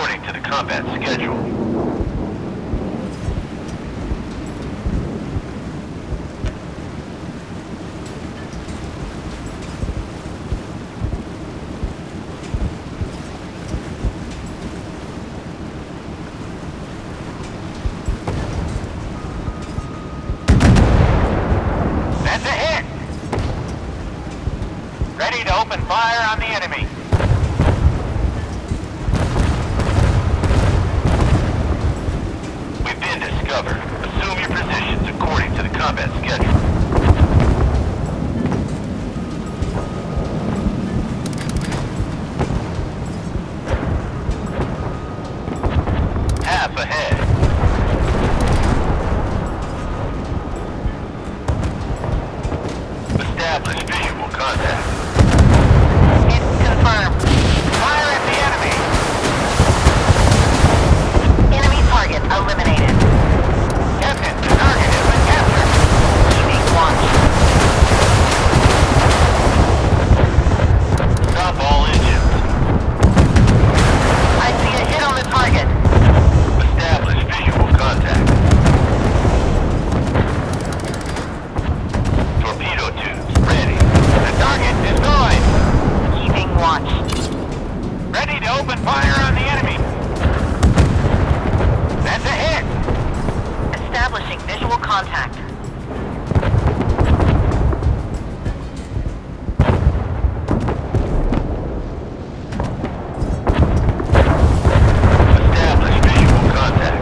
according to the combat schedule. That's a hit! Ready to open fire on the enemy. We've been discovered. Assume your positions according to the combat schedule. Half ahead. Establish visual contact. Hit confirmed. Fire at the enemy. Enemy target eliminated. Captain, the target has been captured. Keeping watch. Stop all engines. I see a hit on the target. Establish visual contact. Torpedo tubes ready. The target destroyed. Keeping watch. Ready to open fire on the enemy. That's a hit. Establishing visual contact. Establish visual contact.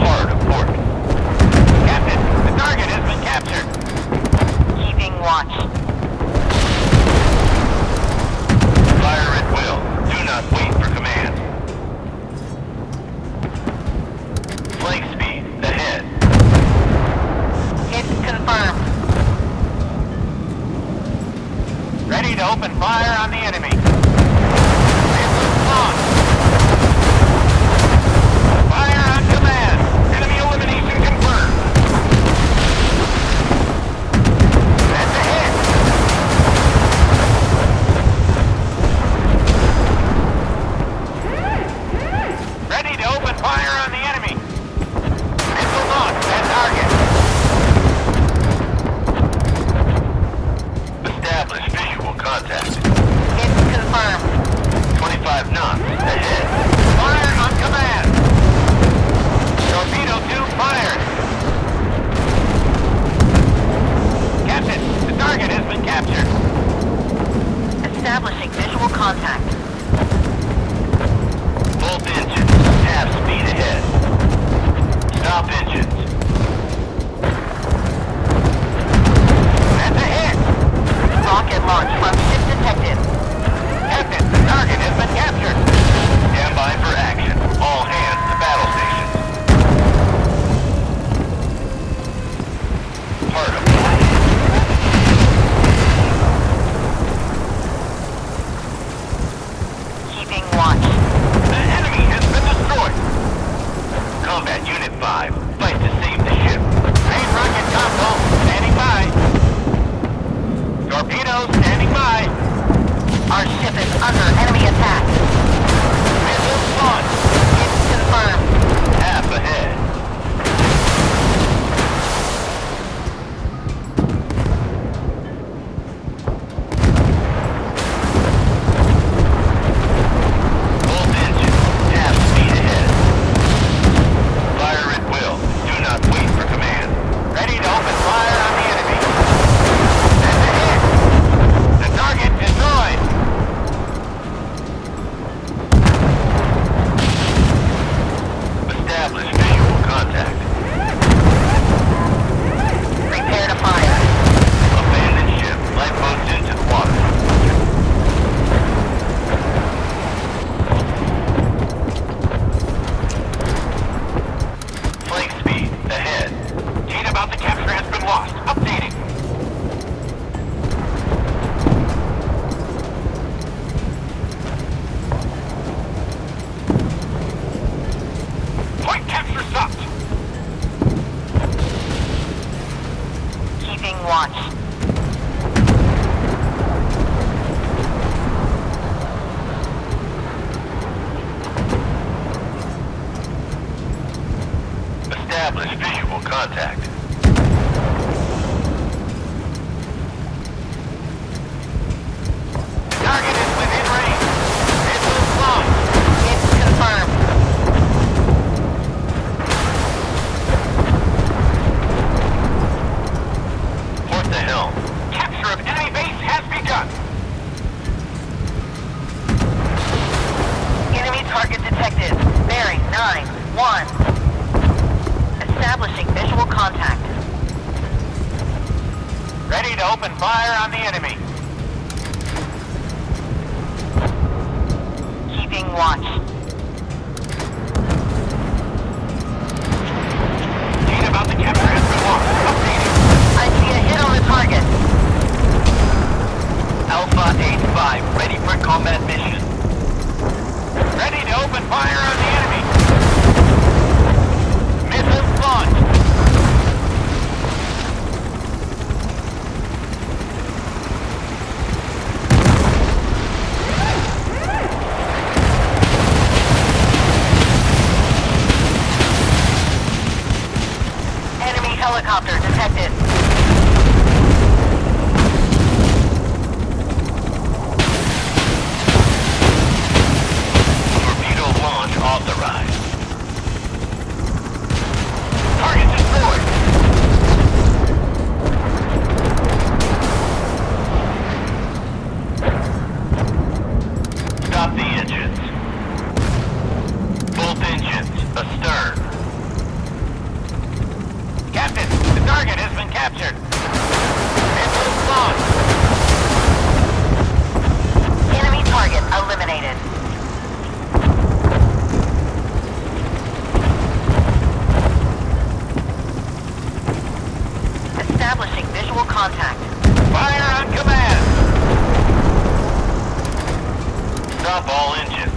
Hard aport. Captain, the target has been captured. Keeping watch. Fire at will. Do not wait for command. Flank speed ahead. Hit confirmed. Ready to open fire on the enemy. Missiles launched. Fire on command. Enemy elimination confirmed. That's a hit. Ready to open fire on the enemy. Missile launched at target. Establish visual contact. Hit confirmed. 25 knots ahead. Fire on command. Torpedo tube fired. Captain, the target has been captured. Establishing visual contact. Both engines. Half speed ahead. Stop engines. That's a hit. Rocket launch from ship detected. Captain, the target has been captured. Stand by for action. All hands to battle stations. Hard aport. Keeping watch. The enemy has been destroyed. Combat Unit 5. Fight to save the ship. Main rocket console standing by. Torpedoes standing by. Our ship is under enemy attack. Missiles launched. Hit confirmed. Half ahead. Both engines. Half speed ahead. Fire at will. Do not wait for command. Ready to open fire on the enemy. That's a hit. The target destroyed. Establish visual contact. Prepare to fire. Abandoned ship. Lifeboats into the water. Flank speed ahead. Data about the capture has been lost. Updating. Point capture stopped. Keeping watch. contact. Target is within range. Missiles launched. It's confirmed. Port the helm. Capture of enemy base has begun. Enemy target detected. Bearing 9-1. Establishing visual contact. Ready to open fire on the enemy. Keeping watch. Data about the capture has been lost. Updating. I see a hit on the target. Alpha 8-5, ready for combat mission. Ready to open fire on the enemy. Missiles launched. Enemy helicopter detected. Torpedo launch authorized. Target destroyed. Stop the engines. Both engines astern. Captain, the target has been captured. Missiles launched. Enemy target eliminated. Establishing visual contact. Fire on command. Stop all engines.